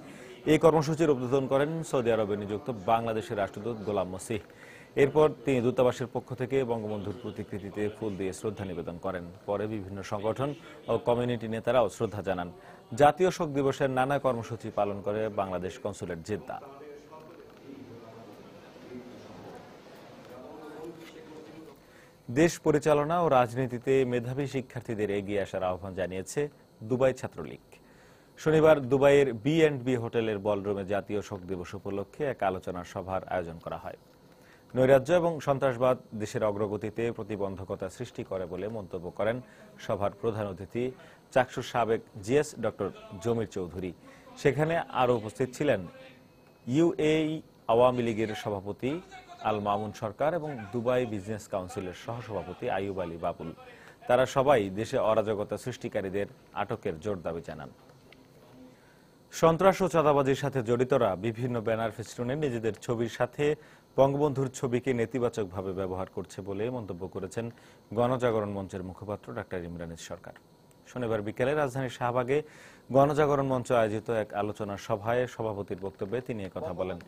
এই কর্মসূচির উদ্বোধন করেন সৌদি আরবে নিযুক্ত বাংলাদেশের রাষ্ট্রদূত গোলাম মসিহ। এরপর তিনি দূতাবাসের পক্ষ থেকে বঙ্গবন্ধুর প্রতিকৃতিতে ফুল দিয়ে শ্রদ্ধা নিবেদন করেন। পরে বিভিন্ন সংগঠন ও কমিউনিটি নেতারাও শ্রদ্ধা জানান। জাতীয় শোক দিবসের নানা কর্মসূচি পালন করে বাংলাদেশ কনসুলেট জেদ্দা। দেশ পরিচালনা ও রাজনীতিতে মেধাবী শিক্ষার্থীদের এগিয়ে আসার আহ্বান জানিয়েছে দুবাই ছাত্রলীগ। শনিবার দুবাইয়ের B&B হোটেলের বলরুমে জাতীয় শোক দিবস উপলক্ষে এক আলোচনা সভার আয়োজন করা হয়। নৈরাজ্য এবং সন্ত্রাসবাদ দেশের অগ্রগতিতে প্রতিবন্ধকতা সৃষ্টি করে বলে মন্তব্য করেন সভার প্রধান অতিথি চাকসুর সাবেক GS ডক্টর জমির চৌধুরী। সেখানে আরও উপস্থিত ছিলেন UAE আওয়ামী লীগের সভাপতি আল মামুন সরকার এবং দুবাই বিজনেস কাউন্সিলের সহসভাপতি আইয়ুব আলী বাবুল। তারা সবাই দেশে অরাজকতা সৃষ্টিকারীদের আটকের জোর দাবি জানান। সন্ত্রাস ও চাঁদাবাজির সাথে জড়িতরা বিভিন্ন ব্যানার ফেস্টুনে নিজেদের ছবির সাথে বঙ্গবন্ধুর ছবিকে নেতিবাচকভাবে ব্যবহার করছে বলে মন্তব্য করেছেন গণজাগরণ মঞ্চের মুখপাত্র ডাক্তার ইমরান সরকার। শনিবার বিকেলে রাজধানীর শাহবাগে গণজাগরণ মঞ্চ আয়োজিত এক আলোচনা সভায় সভাপতির বক্তব্যে তিনি একথা বলেন।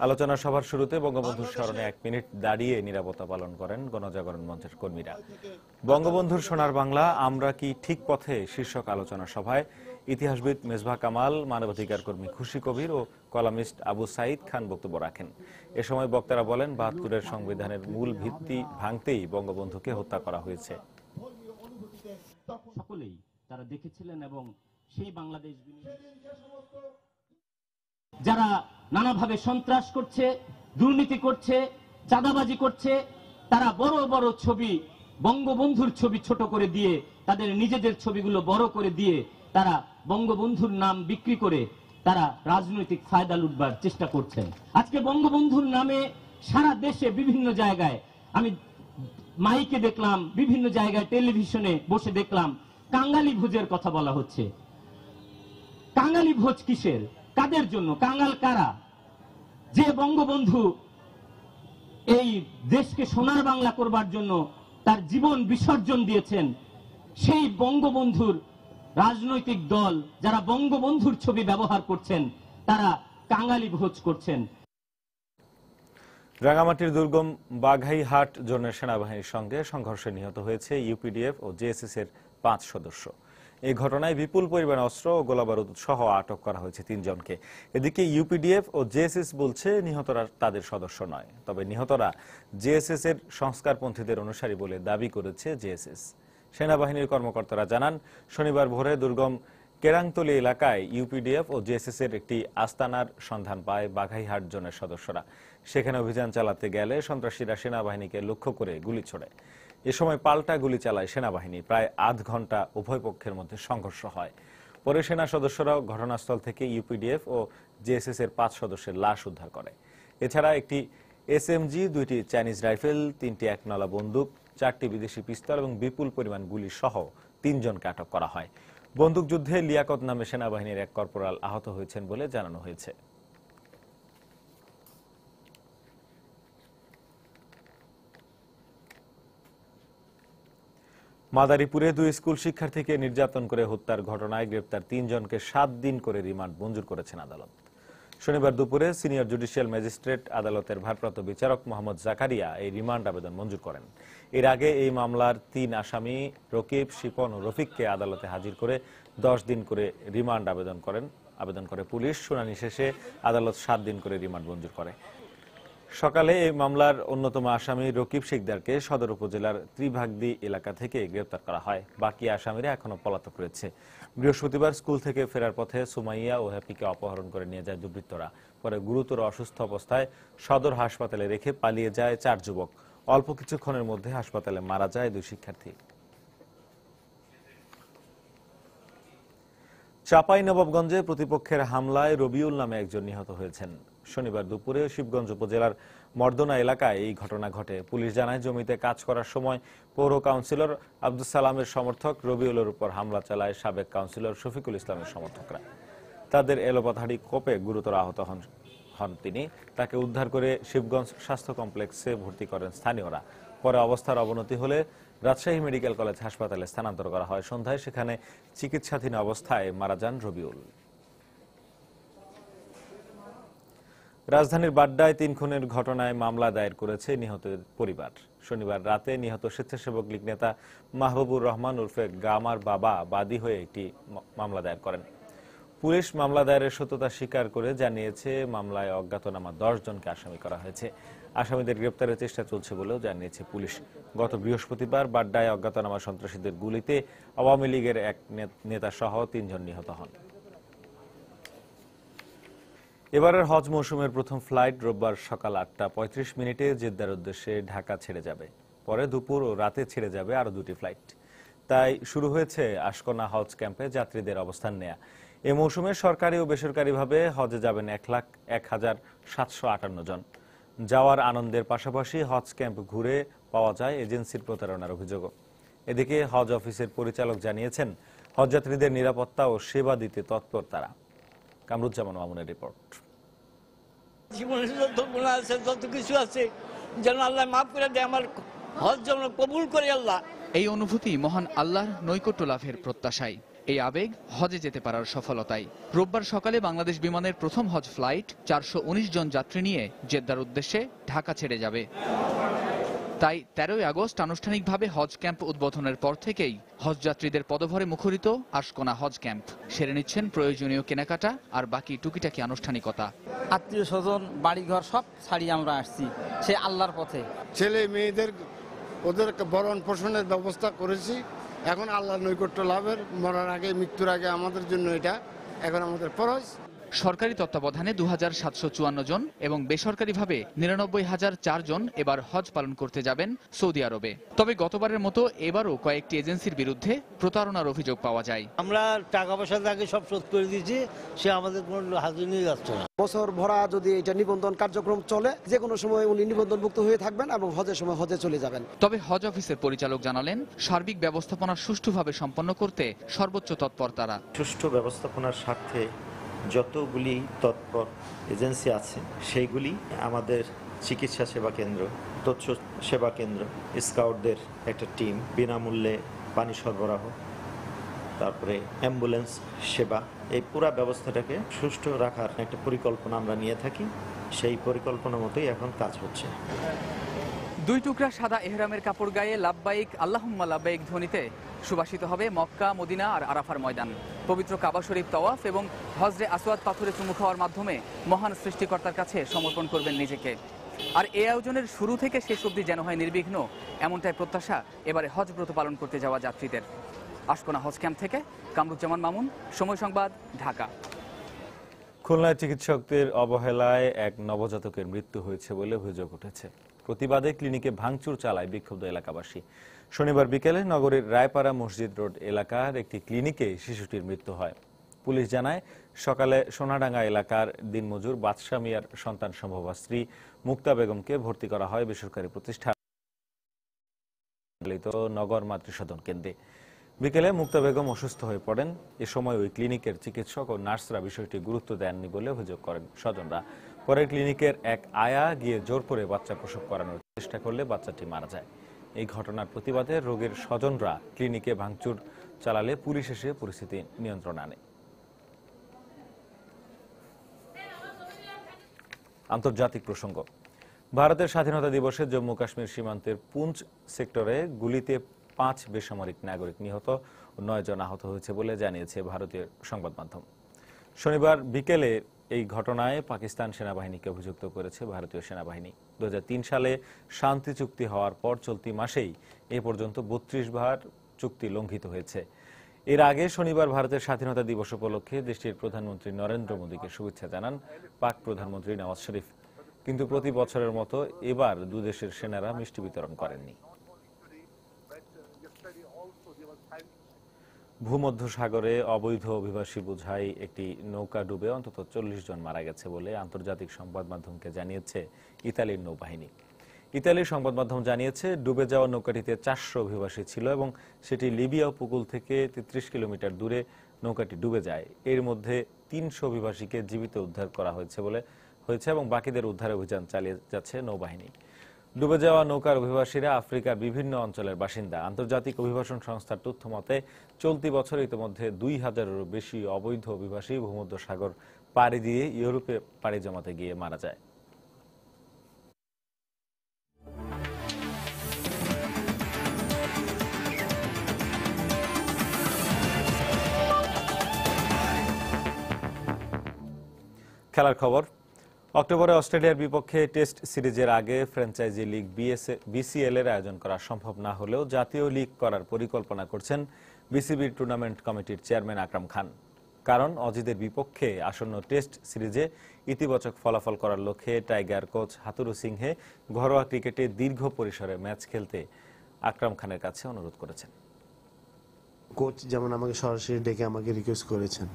আলোচনা সভার শুরুতে বঙ্গবন্ধুর স্মরণে 1 মিনিট দাঁড়িয়ে নিরাপত্তা পালন করেন গণজাগরণ মঞ্চের কর্মীরা। বঙ্গবন্ধুর সোনার বাংলা আমরা কি ঠিক পথে শীর্ষক আলোচনা সভায় ইতিহাসবিদ মেজবাহ কামাল, মানবাধিকার কর্মী খুশি কবির ও কলামিস্ট আবু সাইদ খান বক্তব্য রাখেন। এ সময় বক্তারা বলেন 72-এর সংবিধানের মূল ভিত্তি ভাঙতেই বঙ্গবন্ধুকে হত্যা করা হয়েছে। সকলেই তারা দেখেছিলেন এবং সেই বাংলাদেশ যারা নানাভাবে সন্ত্রাস করছে, দুর্নীতি করছে, চাঁদাবাজি করছে, তারা বড় বড় ছবি, বঙ্গবন্ধুর ছবি ছোট করে দিয়ে, তাদের নিজেদের ছবিগুলো বড় করে দিয়ে তারা বঙ্গবন্ধুর নাম বিক্রি করে তারা রাজনৈতিক ফায়দা লুটবার চেষ্টা করছেন। আজকে বঙ্গবন্ধুর নামে সারা দেশে বিভিন্ন জায়গায় আমি মাইকে দেখলাম, বিভিন্ন জায়গায় টেলিভিশনে বসে দেখলাম কাঙালি ভোজের কথা বলা হচ্ছে। কাঙালি ভোজ কিসের, কাদের জন্য, কাঙাল কারা? যে বঙ্গবন্ধু এই দেশকে সোনার বাংলা করবার জন্য তার জীবন বিসর্জন দিয়েছেন, সেই বঙ্গবন্ধুর রাজনৈতিক দল যারা বঙ্গবন্ধুর ছবি ব্যবহার করছেন তারা কাঙালি ভোজ করছেন। রাঙামাটির দুর্গম বাঘাইহাট জোনের সেনাবাহিনীর সঙ্গে সংঘর্ষে নিহত হয়েছে ইউপিডিএফ ও জেএসএস এর 5 সদস্য। এই ঘটনায় বিপুল পরিমাণ অস্ত্র ও গোলাবারুদ সহ আটক করা হয়েছে 3 জনকে। এদিকে ইউপিডিএফ ও জেএসএস বলছে নিহতরা তাদের সদস্য নয়, তবে নিহতরা জেএসএস এর সংস্কারপন্থীদের অনুসারী বলে দাবি করেছে জেএসএস। সেনাবাহিনীর কর্মকর্তারা জানান, শনিবার ভোরে দুর্গম কেরাংতলী এলাকায় ইউপিডিএফ ও জেএসএস এর একটি আস্তানার সন্ধান পায় বাঘাইহাট জোনের সদস্যরা। সেখানে অভিযান চালাতে গেলে সন্ত্রাসীরা সেনাবাহিনীকে লক্ষ্য করে গুলি ছোড়ে। এ সময় পাল্টা গুলি চালায় সেনাবাহিনী। প্রায় আধ ঘন্টা উভয় পক্ষের মধ্যে সংঘর্ষ হয়। পরে সেনা সদস্যরাও ঘটনাস্থল থেকে ইউপিডিএফ ও জেএসএস এর 5 সদস্যের লাশ উদ্ধার করে। এছাড়া একটি এসএমজি, 2টি চাইনিজ রাইফেল, 3টি একনলা বন্দুক, 4টি বিদেশি পিস্তল এবং বিপুল পরিমাণ গুলি সহ 3 জনকে আটক করা হয়। বন্দুকযুদ্ধে লিয়াকত নামে সেনাবাহিনীর এক কর্পোরাল আহত হয়েছেন বলে জানানো হয়েছে। মাদারীপুরে 2 স্কুল শিক্ষার্থীকে নির্যাতন করে হত্যার ঘটনায় গ্রেপ্তার 3 জনকে 7 দিন করে রিমান্ড মঞ্জুর করেছেন আদালত। শনিবার দুপুরে সিনিয়র জুডিশিয়াল ম্যাজিস্ট্রেট আদালতের ভারপ্রাপ্ত বিচারক মোহাম্মদ জাকারিয়া এই রিমান্ড আবেদন মঞ্জুর করেন। এর আগে এই মামলার 3 আসামি রকিব, শিপন ও রফিককে আদালতে হাজির করে 10 দিন করে রিমান্ড আবেদন করে পুলিশ। শুনানি শেষে আদালত 7 দিন করে রিমান্ড মঞ্জুর করে। সকালে এই মামলার অন্যতম আসামি রকিব শিকদারকে সদর উপজেলার ত্রিভাগদি এলাকা থেকে গ্রেপ্তার করা হয়। বাকি আসামিরা এখনো পলাতক রয়েছে। বৃহস্পতিবার স্কুল থেকে ফেরার পথে সুমাইয়া ও হ্যাপিকে অপহরণ করে নিয়ে যায় দুর্বৃত্তরা। পরে গুরুতর অসুস্থ অবস্থায় সদর হাসপাতালে রেখে পালিয়ে যায় 4 যুবক। অল্প কিছুক্ষণের মধ্যে হাসপাতালে মারা যায় 2 শিক্ষার্থী। চাঁপাইনবাবগঞ্জে প্রতিপক্ষের হামলায় রবিউল নামে একজন নিহত হয়েছেন। শনিবার দুপুরে শিবগঞ্জ উপজেলার মর্দনা এলাকায় এই ঘটনা ঘটে। পুলিশ জানায়, জমিতে কাজ করার সময় পৌর কাউন্সিলর আব্দুল সালামের সমর্থক রবিউলের উপর হামলা চালায় সাবেক কাউন্সিলর শফিকুল ইসলামের সমর্থকরা। তাদের এলোপাথাড়ি কোপে গুরুতর আহত হন তিনি। তাকে উদ্ধার করে শিবগঞ্জ স্বাস্থ্য কমপ্লেক্সে ভর্তি করেন স্থানীয়রা। পরে অবস্থার অবনতি হলে রাজশাহী মেডিকেল কলেজ হাসপাতালে স্থানান্তর করা হয়। সন্ধ্যায় সেখানে চিকিৎসাধীন অবস্থায় মারা যান রবিউল। রাজধানীর বাড্ডায় 3 খুনের ঘটনায় মামলা দায়ের করেছে নিহতের পরিবার। শনিবার রাতে নিহত স্বেচ্ছাসেবক লীগ নেতা মাহবুবুর রহমান উর্ফে গামার বাবা বাদী হয়ে একটি মামলা দায়ের করেন। পুলিশ মামলা দায়েরের সত্যতা স্বীকার করে জানিয়েছে, মামলায় অজ্ঞাতনামা 10 জনকে আসামি করা হয়েছে। আসামিদের গ্রেপ্তারের চেষ্টা চলছে বলেও জানিয়েছে পুলিশ। গত বৃহস্পতিবার বাড্ডায় অজ্ঞাতনামা সন্ত্রাসীদের গুলিতে আওয়ামী লীগের এক নেতা সহ 3 জন নিহত হন। এবারের হজ মৌসুমের প্রথম ফ্লাইট রোববার সকাল 8:35 জেদ্দার উদ্দেশ্যে ঢাকা ছেড়ে যাবে। পরে দুপুর ও রাতে ছেড়ে যাবে আরো 2টি ফ্লাইট। তাই শুরু হয়েছে আশকোনা হজ ক্যাম্পে যাত্রীদের অবস্থান নেয়া। এ মৌসুমে সরকারি ও বেসরকারিভাবে হজে যাবেন 1,01,758 জন। যাওয়ার আনন্দের পাশাপাশি হজ ক্যাম্প ঘুরে পাওয়া যায় এজেন্সির প্রতারণার অভিযোগও। এদিকে হজ অফিসের পরিচালক জানিয়েছেন, হজযাত্রীদের নিরাপত্তা ও সেবা দিতে তৎপর তারা। কামরুজ্জামান মামুনের রিপোর্ট। জীবনের যত গুনাহ আছে, যত কিছু আছে, যেন আল্লাহ মাফ করে দেয়, আমার হজ যেন কবুল করে আল্লাহ। এই অনুভূতি মহান আল্লাহর নৈকট্য লাভের প্রত্যাশায়, এই আবেগ হজে যেতে পারার সফলতায়। রোববার সকালে বাংলাদেশ বিমানের প্রথম হজ ফ্লাইট 419 জন যাত্রী নিয়ে জেদ্দার উদ্দেশ্যে ঢাকা ছেড়ে যাবে। তাই 13 আগস্ট আনুষ্ঠানিকভাবে হজ ক্যাম্প উদ্বোধনের পর থেকেই হজ যাত্রীদের পদভরে মুখরিত আশকোনা হজ ক্যাম্প। সেরে নিচ্ছেন প্রয়োজনীয় কেনাকাটা আর বাকি টুকিটাকি আনুষ্ঠানিকতা। আত্মীয় স্বজন, বাড়িঘর সব ছাড়িয়ে আমরা আসছি সে আল্লাহর পথে। ছেলে মেয়েদের ওদের ভরণ পোষণের ব্যবস্থা করেছি। এখন আল্লাহর নৈকট্য লাভের, মরার আগে, মৃত্যুর আগে আমাদের জন্য এটা এখন আমাদের ফরজ। সরকারি তত্ত্বাবধানে 2754 জন এবং বেসরকারিভাবে 99,004 জন এবার হজ পালন করতে যাবেন সৌদি আরবে। তবে গতবারের মতো এবারও কয়েকটি এজেন্সির বিরুদ্ধে প্রতারণার অভিযোগ পাওয়া যায়। আমরা টাকা পয়সা আগে সব শোধ করে দিয়েছি, সে আমাদের কোনো হাজির নিয়ে যাচ্ছে না। বছর ভরা যদি এটা নিবন্ধন কার্যক্রম চলে, যে কোনো সময় উনি নিবন্ধনভুক্ত হয়ে থাকবেন এবং হজের সময় হজে চলে যাবেন। তবে হজ অফিসের পরিচালক জানালেন, সার্বিক ব্যবস্থাপনা সুষ্ঠুভাবে সম্পন্ন করতে সর্বোচ্চ তৎপর তারা। সুষ্ঠু ব্যবস্থাপনার স্বার্থে যতগুলি তৎপর এজেন্সি আছে সেইগুলি আমাদের চিকিৎসা সেবা কেন্দ্র, তথ্য সেবা কেন্দ্র, স্কাউটদের একটা টিম, বিনামূল্যে পানি সরবরাহ, তারপরে অ্যাম্বুলেন্স সেবা, এই পুরা ব্যবস্থাটাকে সুষ্ঠু রাখার একটা পরিকল্পনা আমরা নিয়ে থাকি। সেই পরিকল্পনা মতোই এখন কাজ হচ্ছে। 2 টুকরা সাদা এহরামের কাপড় গায়ে লাব্বাইক আল্লাহুম্মা লাব্বাইক ধ্বনিতে সুবাসিত হবে মক্কা, মদিনা আর আরাফার ময়দান। পবিত্র কাবা শরীফ তওয়াফ এবং হজরে আসওয়াদ পাথরে চুমু খাওয়ার মাধ্যমে মহান সৃষ্টিকর্তার কাছে সমর্পণ করবেন নিজেকে। আর এই আয়োজনের শুরু থেকে শেষ অবধি যেন হয় নির্বিঘ্ন, এমনটাই প্রত্যাশা এবারে হজ ব্রত পালন করতে যাওয়া যাত্রীদের। আশকোনা হজ ক্যাম্প থেকে কামরুজ্জামান মামুন, সময় সংবাদ, ঢাকা। খুলনায় চিকিৎসকদের অবহেলায় এক নবজাতকের মৃত্যু হয়েছে বলে অভিযোগ উঠেছে। প্রতিবাদে ক্লিনিকে ভাঙচুর চালায় বিক্ষুব্ধ এলাকাবাসী। শনিবার বিকেলে নগরীর রায়পাড়া মসজিদ রোড এলাকার একটি ক্লিনিকে শিশুটির মৃত্যু হয়। পুলিশ জানায়, সকালে সোনাডাঙ্গা এলাকার দিনমজুর বাদশা মিয়ার সন্তান সম্ভবা স্ত্রী মুক্তা বেগমকে ভর্তি করা হয় বেসরকারি প্রতিষ্ঠান নগর মাতৃসদন কেন্দ্রে। বিকেলে মুক্তা বেগম অসুস্থ হয়ে পড়েন। এ সময় ওই ক্লিনিকের চিকিৎসক ও নার্সরা বিষয়টি গুরুত্ব দেননি বলে অভিযোগ করেন স্বজনরা। পরে ক্লিনিকের এক আয়া গিয়ে জোর করে বাচ্চা প্রসব করানোর চেষ্টা করলে বাচ্চাটি মারা যায়। এই ঘটনার প্রতিবাদে রোগীর স্বজনরা ক্লিনিকে ভাঙচুর চালালে পুলিশ এসে পরিস্থিতি নিয়ন্ত্রণে আনে। আন্তর্জাতিক প্রসঙ্গ। ভারতের স্বাধীনতা দিবসে জম্মু কাশ্মীর সীমান্তের পুঞ্চ সেক্টরে গুলিতে 5 বেসামরিক নাগরিক নিহত ও 9 জন আহত হয়েছে বলে জানিয়েছে ভারতীয় সংবাদ মাধ্যম। শনিবার বিকেলে এই ঘটনায় পাকিস্তান সেনাবাহিনীকে অভিযুক্ত করেছে ভারতীয় সেনাবাহিনী। 2003 সালে শান্তি চুক্তি হওয়ার পর চলতি মাসেই এ পর্যন্ত 32 বার চুক্তি লঙ্ঘিত হয়েছে। এর আগে শনিবার ভারতের স্বাধীনতা দিবস উপলক্ষে দেশটির প্রধানমন্ত্রী নরেন্দ্র মোদীকে শুভেচ্ছা জানান পাক প্রধানমন্ত্রী নওয়াজ শরীফ। কিন্তু প্রতি বছরের মতো এবার দুদেশের সেনারা মিষ্টি বিতরণ করেননি। ভূমধ্যসাগরে অবৈধ অভিবাসী বোঝাই একটি নৌকা ডুবে অন্তত 40 জন মারা গেছে বলে আন্তর্জাতিক সংবাদ মাধ্যমকে জানিয়েছে ইতালির নৌবাহিনী। ইতালির সংবাদ মাধ্যম জানিয়েছে, ডুবে যাওয়া নৌকাটিতে 400 অভিবাসী ছিল এবং সেটি লিবিয়া উপকূল থেকে 33 কিলোমিটার দূরে নৌকাটি ডুবে যায়। এর মধ্যে 300 অভিবাসীকে জীবিত উদ্ধার করা হয়েছে এবং বাকিদের উদ্ধার অভিযান চালিয়ে যাচ্ছে নৌবাহিনী। ডুবে যাওয়া নৌকার অভিবাসীরা আফ্রিকার বিভিন্ন অঞ্চলের বাসিন্দা। আন্তর্জাতিক অভিবাসন সংস্থার তথ্য মতে চলতি বছর ইতিমধ্যে 2000-এরও বেশি অবৈধ অভিবাসী ভূমধ্যসাগর পাড়ি দিয়ে ইউরোপে পাড়ি জমাতে গিয়ে মারা যায়। খেলার খবর। অক্টোবরে অস্ট্রেলিয়ার বিপক্ষে টেস্ট সিরিজের আগে ফ্র্যাঞ্চাইজি লিগ বিসিএল এর আয়োজন করা সম্ভব না হলেও জাতীয় লিগ করার পরিকল্পনা করছেন বিসিবির টুর্নামেন্ট কমিটির চেয়ারম্যান আকরাম খান। কারণ অজিদের বিপক্ষে আসন্ন টেস্ট সিরিজে ইতিবাচক ফলাফল করার লক্ষ্যে টাইগার কোচ হাতুরু সিংহে ঘরোয়া ক্রিকেটে দীর্ঘ পরিসরে ম্যাচ খেলতে আকরাম খানের কাছে অনুরোধ করেছেন। কোচ যেমন আমাকে সরাসরি ডেকে আমাকে রিকোয়েস্ট করেছেন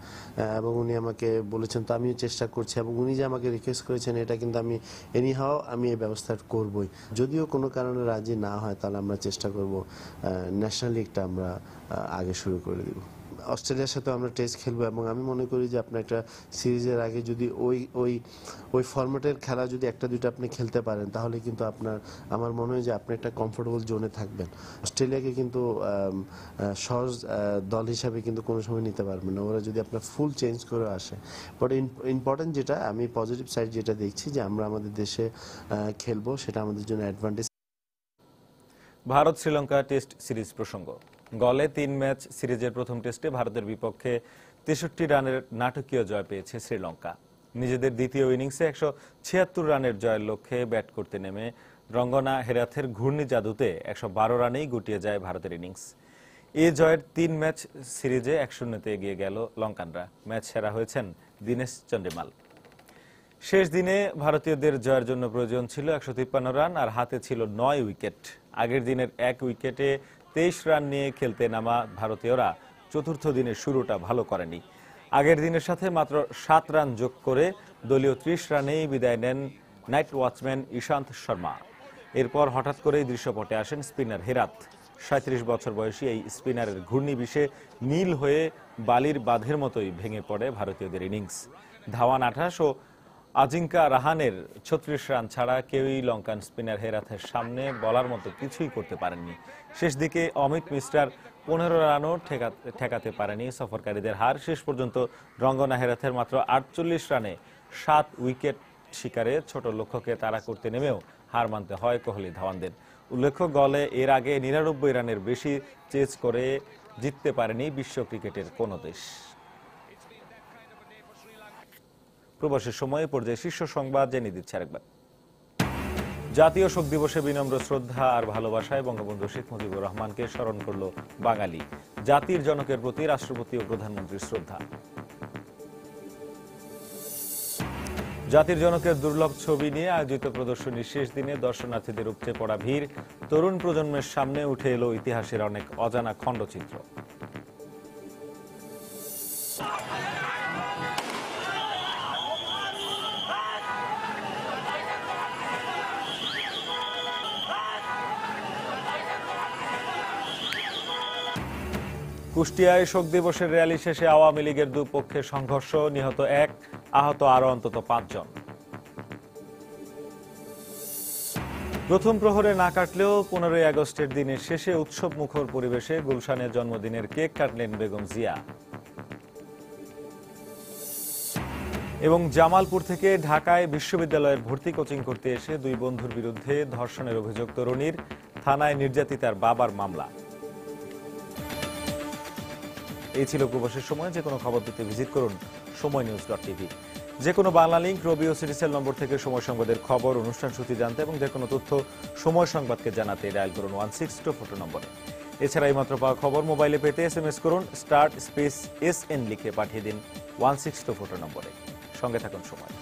এবং উনি আমাকে বলেছেন, তো আমিও চেষ্টা করছি এবং উনি যে আমাকে রিকোয়েস্ট করেছেন এটা কিন্তু আমি এনিহাও আমি এই ব্যবস্থা করবই। যদিও কোনো কারণে রাজি না হয় তাহলে আমরা চেষ্টা করব ন্যাশনাল লিগটা আমরা আগে শুরু করে দিব। অস্ট্রেলিয়ার সাথে আমরা টেস্ট খেলবো এবং আমি মনে করি যে আপনার একটা সিরিজের আগে যদি ওই ফরম্যাটের খেলা যদি একটা দুইটা আপনি খেলতে পারেন তাহলে কিন্তু আমার মনে হয় যে আপনি একটা কমফোর্টেবল জোনে থাকবেন। অস্ট্রেলিয়াকে কিন্তু সহজ দল হিসাবে কিন্তু কোনো সময় নিতে পারবেন না, ওরা যদি আপনার ফুল চেঞ্জ করে আসে। বাট ইম্পর্টেন্ট যেটা আমি পজিটিভ সাইড যেটা দেখছি যে আমরা আমাদের দেশে খেলবো, সেটা আমাদের জন্য advantage. Bharat Sri Lanka test series প্রসঙ্গ। গলে 3 ম্যাচ সিরিজের প্রথম টেস্টে ভারতের বিপক্ষে 63 রানের নাটকীয় জয় পেয়েছে শ্রীলঙ্কা। নিজেদের দ্বিতীয় ইনিংসে 176 রানের জয়ের লক্ষ্যে ব্যাট করতে নেমে রঙ্গনা হেরাথের ঘূর্ণি জাদুতে 112 রানেই গুটিয়ে যায় ভারতের ইনিংস। এ জয়ের 3 ম্যাচ সিরিজে 1-0-তে এগিয়ে গেল লঙ্কানরা। ম্যাচ সেরা হয়েছেন দীনেশ চন্ডিমাল। শেষ দিনে ভারতীয়দের জয়ের জন্য প্রয়োজন ছিল 153 রান আর হাতে ছিল 9 উইকেট। আগের দিনের 1 উইকেটে 23 রান নিয়ে খেলতে নামা ভারতীয়রা চতুর্থ দিনের শুরুটা ভালো করেনি। আগের দিনের সাথে মাত্র 7 রান যোগ করে দলীয় 30 রানেই বিদায় নেন নাইট ওয়াচম্যান ইশান্ত শর্মা। এরপর হঠাৎ করেই দৃশ্যপটে আসেন স্পিনার হেরাত। 37 বছর বয়সী এই স্পিনারের ঘূর্ণি বিষে নীল হয়ে বালির বাঁধের মতোই ভেঙে পড়ে ভারতীয়দের ইনিংস। ধাওয়ান 28 ও আজিঙ্কা রাহানের 36 রান ছাড়া কেউই লঙ্কান স্পিনার হেরাথের সামনে বলার মতো কিছুই করতে পারেননি। শেষ দিকে অমিত মিস্টার 15 রানও ঠেকাতে পারেনি সফরকারীদের হার। শেষ পর্যন্ত রঙ্গনা হেরাথের মাত্র 48 রানে 7 উইকেট শিকারে ছোট লক্ষ্যকে তাড়া করতে নেমেও হার মানতে হয় কোহলি ধাওয়ানদের। উল্লেখ্য, গলে এর আগে 99 রানের বেশি চেজ করে জিততে পারেনি বিশ্ব ক্রিকেটের কোনো দেশ। প্রবাসের সময়ে পর্যায়ে শীর্ষ সংবাদ জেনে দিচ্ছে আরেকবার। জাতীয় শোক দিবসে বিনম্র শ্রদ্ধা আর ভালোবাসায় বঙ্গবন্ধু শেখ মুজিবুর রহমানকে স্মরণ করল বাঙালি। জাতির জনকের প্রতি রাষ্ট্রপতি ও প্রধানমন্ত্রীর শ্রদ্ধা। জাতির জনকের দুর্লভ ছবি নিয়ে আয়োজিত প্রদর্শনীর শেষ দিনে দর্শনার্থীদের উপচে পড়া ভিড়। তরুণ প্রজন্মের সামনে উঠে এলো ইতিহাসের অনেক অজানা খণ্ডচিত্র। কুষ্টিয়ায় শোক দিবসের র্যালি শেষে আওয়ামী লীগের দুপক্ষে সংঘর্ষ, নিহত 1, আহত আরো অন্তত 5 জন। প্রথম প্রহরে না কাটলেও 15 আগস্টের দিনের শেষে উৎসব মুখর পরিবেশে গুলশানের জন্মদিনের কেক কাটলেন বেগম জিয়া। এবং জামালপুর থেকে ঢাকায় বিশ্ববিদ্যালয়ের ভর্তি কোচিং করতে এসে 2 বন্ধুর বিরুদ্ধে ধর্ষণের অভিযোগ তরুণীর, থানায় নির্যাতিতার বাবার মামলা। এই ছিল প্রবাসের সময়। যে কোনো খবর পেতে ভিজিট করুন সময়নিউজ.tv। যে কোনো বাংলা লিংক, রবি ও সিটিসেল নম্বর থেকে সময় সংবাদের খবর, অনুষ্ঠান সূচি জানতে এবং যে কোনো তথ্য সময় সংবাদকে জানাতে ডায়াল করুন 16242 নম্বরে। এছাড়া এইমাত্র পাওয়া খবর মোবাইলে পেতে SMS করুন *SN লিখে পাঠিয়ে দিন 16242 নম্বরে। সঙ্গে থাকুন সময়।